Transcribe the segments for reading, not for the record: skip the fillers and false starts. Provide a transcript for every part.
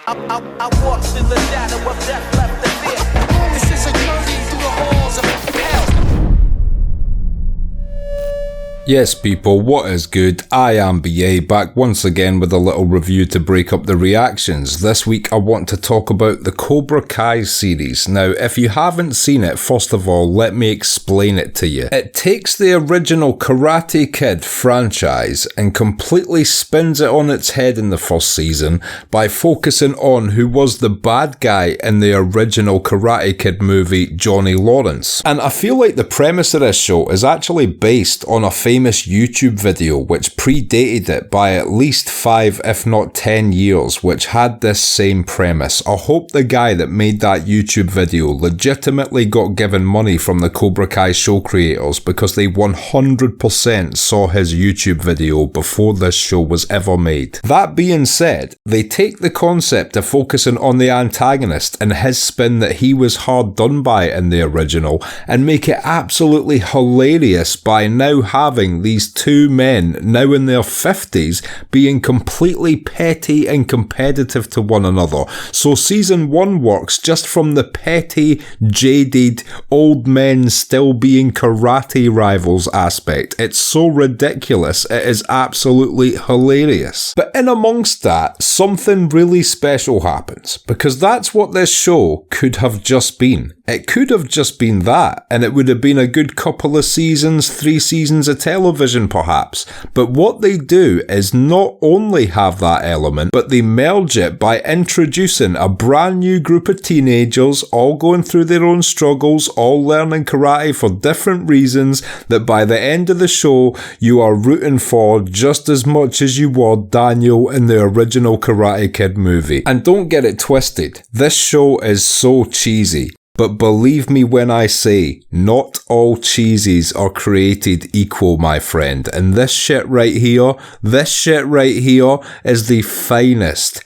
I walk through the shadow of death left to fear. This is a journey through the halls of hell. Yes people, what is good? I am BA, back once again with a little review to break up the reactions. This week I want to talk about the Cobra Kai series. Now if you haven't seen it, first of all let me explain it to you. It takes the original Karate Kid franchise and completely spins it on its head in the first season by focusing on who was the bad guy in the original Karate Kid movie, Johnny Lawrence. And I feel like the premise of this show is actually based on a famous YouTube video which predated it by at least 5 if not 10 years, which had this same premise. I hope the guy that made that YouTube video legitimately got given money from the Cobra Kai show creators, because they 100% saw his YouTube video before this show was ever made. That being said, they take the concept of focusing on the antagonist and his spin that he was hard done by in the original and make it absolutely hilarious by now having these two men, now in their 50s, being completely petty and competitive to one another. So season 1 works just from the petty, jaded, old men still being karate rivals aspect. It's so ridiculous, it is absolutely hilarious. But in amongst that, something really special happens, because that's what this show could have just been. It could have just been that, and it would have been a good couple of seasons, 3 seasons of television perhaps. But what they do is not only have that element, but they merge it by introducing a brand new group of teenagers, all going through their own struggles, all learning karate for different reasons, that by the end of the show, you are rooting for just as much as you were Daniel in the original Karate Kid movie. And don't get it twisted, this show is so cheesy. But believe me when I say, not all cheesies are created equal, my friend. And this shit right here is the finest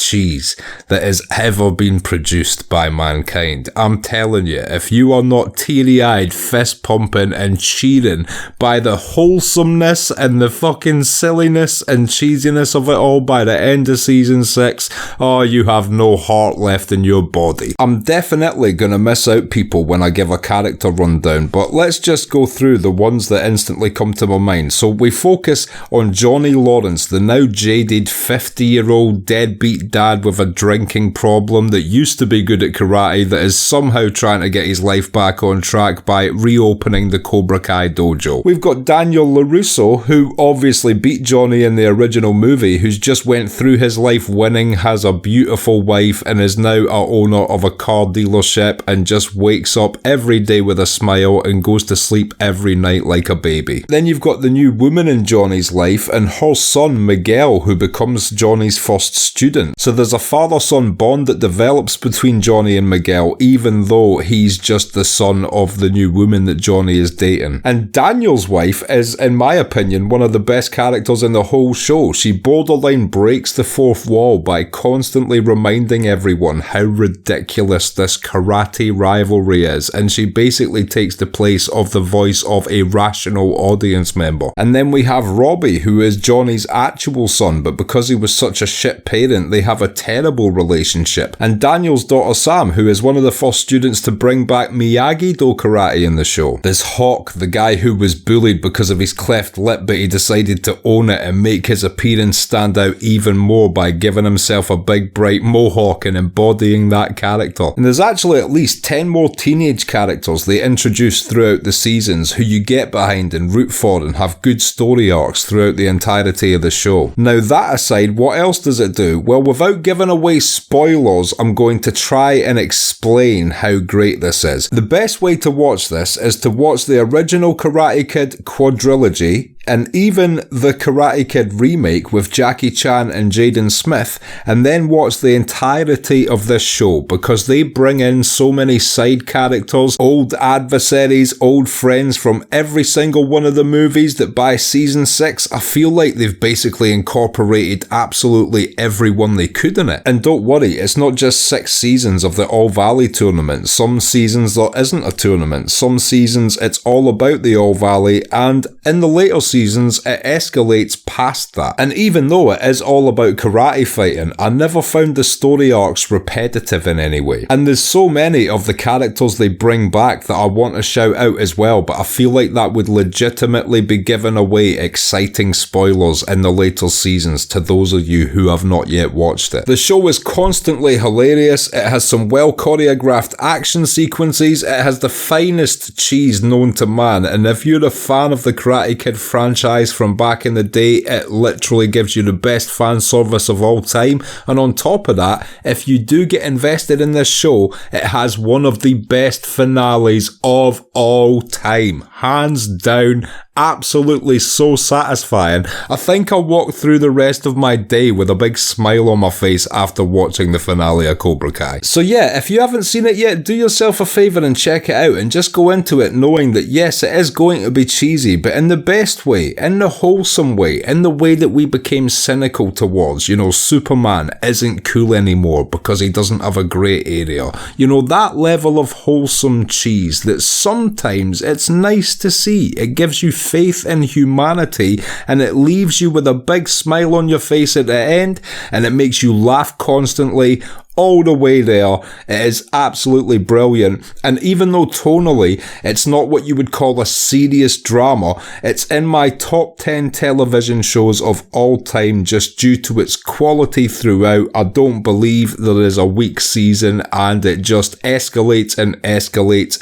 cheese that has ever been produced by mankind. I'm telling you, if you are not teary-eyed, fist-pumping and cheering by the wholesomeness and the fucking silliness and cheesiness of it all by the end of season 6, oh, you have no heart left in your body. I'm definitely gonna miss out people when I give a character rundown, but let's just go through the ones that instantly come to my mind. So we focus on Johnny Lawrence, the now jaded 50-year-old deadbeat dad with a drinking problem that used to be good at karate, that is somehow trying to get his life back on track by reopening the Cobra Kai dojo. We've got Daniel LaRusso, who obviously beat Johnny in the original movie, who's just went through his life winning, has a beautiful wife, and is now a owner of a car dealership, and just wakes up every day with a smile and goes to sleep every night like a baby. Then you've got the new woman in Johnny's life and her son Miguel, who becomes Johnny's first student. So there's a father-son bond that develops between Johnny and Miguel, even though he's just the son of the new woman that Johnny is dating. And Daniel's wife is, in my opinion, one of the best characters in the whole show. She borderline breaks the fourth wall by constantly reminding everyone how ridiculous this karate rivalry is, and she basically takes the place of the voice of a rational audience member. And then we have Robbie, who is Johnny's actual son, but because he was such a shit parent, they have a terrible relationship. And Daniel's daughter Sam, who is one of the first students to bring back Miyagi-Do karate in the show. There's Hawk, the guy who was bullied because of his cleft lip, but he decided to own it and make his appearance stand out even more by giving himself a big bright mohawk and embodying that character. And there's actually at least 10 more teenage characters they introduce throughout the seasons who you get behind and root for and have good story arcs throughout the entirety of the show. Now that aside, what else does it do? Well, without giving away spoilers, I'm going to try and explain how great this is. The best way to watch this is to watch the original Karate Kid quadrilogy, and even the Karate Kid remake with Jackie Chan and Jaden Smith, and then watch the entirety of this show, because they bring in so many side characters, old adversaries, old friends from every single one of the movies, that by season 6 I feel like they've basically incorporated absolutely everyone they could in it. And don't worry, it's not just 6 seasons of the All Valley tournament. Some seasons there isn't a tournament, some seasons it's all about the All Valley, and in the later seasons seasons, it escalates past that. And even though it is all about karate fighting, I never found the story arcs repetitive in any way. And there's so many of the characters they bring back that I want to shout out as well, but I feel like that would legitimately be giving away exciting spoilers in the later seasons to those of you who have not yet watched it. The show is constantly hilarious, it has some well choreographed action sequences, it has the finest cheese known to man, and if you're a fan of the Karate Kid franchise from back in the day, it literally gives you the best fan service of all time. And on top of that, if you do get invested in this show, it has one of the best finales of all time. Hands down, absolutely so satisfying. I think I'll walk through the rest of my day with a big smile on my face after watching the finale of Cobra Kai. So yeah, if you haven't seen it yet, do yourself a favour and check it out, and just go into it knowing that yes, it is going to be cheesy, but in the best way, in the wholesome way, in the way that we became cynical towards. You know, Superman isn't cool anymore because he doesn't have a grey area. You know, that level of wholesome cheese that sometimes it's nice to see. It gives you faith in humanity, and it leaves you with a big smile on your face at the end, and it makes you laugh constantly all the way there. It is absolutely brilliant. And even though tonally it's not what you would call a serious drama, it's in my top 10 television shows of all time just due to its quality throughout. I don't believe there is a weak season, and it just escalates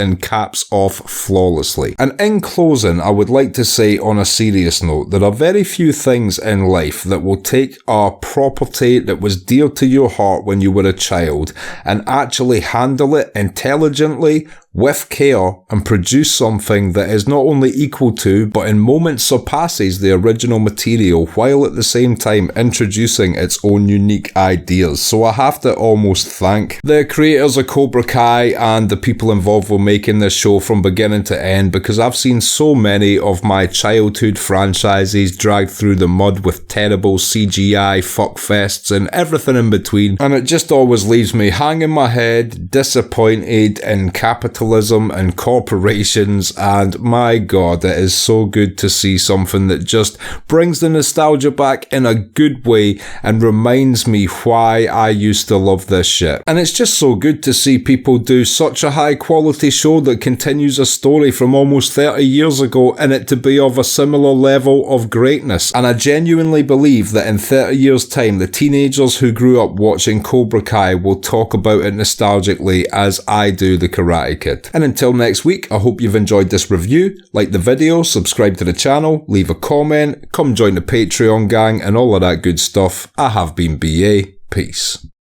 and caps off flawlessly. And in closing, I would like to say on a serious note, there are very few things in life that will take a property that was dear to your heart when you were a child and actually handle it intelligently, with care, and produce something that is not only equal to, but in moments surpasses the original material, while at the same time introducing its own unique ideas. So I have to almost thank the creators of Cobra Kai and the people involved with making this show from beginning to end, because I've seen so many of my childhood franchises dragged through the mud with terrible CGI fuckfests and everything in between, and it just always leaves me hanging my head, disappointed in capitalism and corporations. And my god, it is so good to see something that just brings the nostalgia back in a good way and reminds me why I used to love this shit. And it's just so good to see people do such a high quality show that continues a story from almost 30 years ago, and it to be of a similar level of greatness. And I genuinely believe that in 30 years time, the teenagers who grew up watching Cobra Kai will talk about it nostalgically as I do the Karate Kid. And until next week, I hope you've enjoyed this review. Like the video, subscribe to the channel, leave a comment, come join the Patreon gang, and all of that good stuff. I have been BA. Peace.